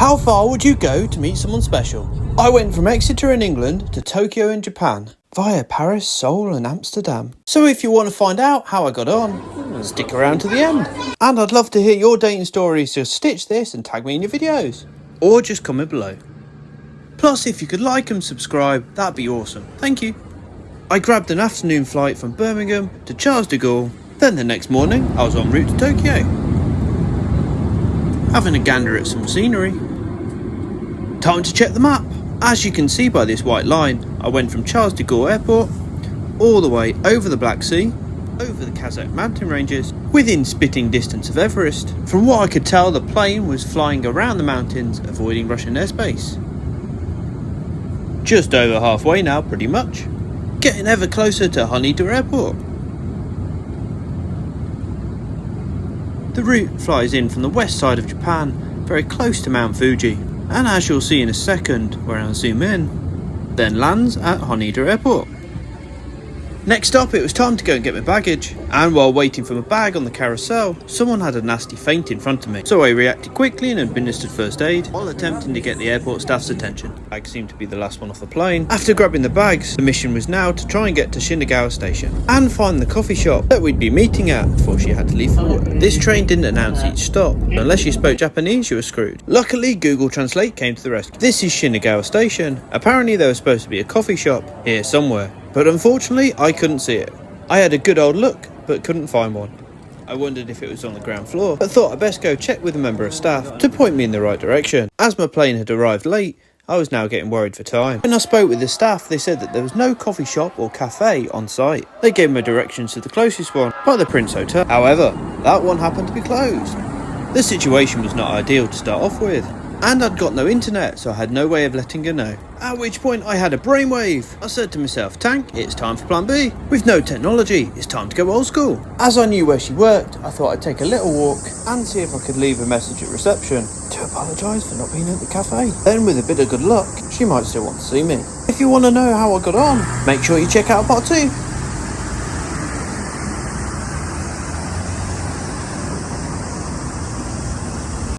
How far would you go to meet someone special? I went from Exeter in England to Tokyo in Japan, via Paris, Seoul and Amsterdam. So if you want to find out how I got on, stick around to the end. And I'd love to hear your dating stories, so stitch this and tag me in your videos. Or just comment below. Plus, if you could like and subscribe, that'd be awesome. Thank you. I grabbed an afternoon flight from Birmingham to Charles de Gaulle. Then the next morning, I was en route to Tokyo, having a gander at some scenery. Time to check the map. As you can see by this white line, I went from Charles de Gaulle Airport all the way over the Black Sea, over the Kazakh mountain ranges, within spitting distance of Everest. From what I could tell, the plane was flying around the mountains, avoiding Russian airspace. Just over halfway now, pretty much. Getting ever closer to Haneda Airport. The route flies in from the west side of Japan, very close to Mount Fuji, and as you'll see in a second where I'll zoom in, then lands at Haneda Airport. Next up, it was time to go and get my baggage, and while waiting for my bag on the carousel, someone had a nasty faint in front of me, so I reacted quickly and administered first aid while attempting to get the airport staff's attention. The bag seemed to be the last one off the plane. After grabbing the bags, the mission was now to try and get to Shinagawa station and find the coffee shop that we'd be meeting at before she had to leave for work. This train didn't announce each stop, but unless you spoke Japanese you were screwed. Luckily, Google Translate came to the rescue. This is Shinagawa station. Apparently there was supposed to be a coffee shop here somewhere, but unfortunately I couldn't see it. I had a good old look, but couldn't find one. I wondered if it was on the ground floor, but thought I'd best go check with a member of staff to point me in the right direction. As my plane had arrived late, I was now getting worried for time. When I spoke with the staff, they said that there was no coffee shop or cafe on site. They gave me directions to the closest one, by the Prince Hotel. However, that one happened to be closed. The situation was not ideal to start off with, and I'd got no internet, so I had no way of letting her know. At which point I had a brainwave. I said to myself, Tank, it's time for plan B. With no technology, it's time to go old school. As I knew where she worked, I thought I'd take a little walk and see if I could leave a message at reception to apologise for not being at the cafe. Then with a bit of good luck, she might still want to see me. If you want to know how I got on, make sure you check out part 2.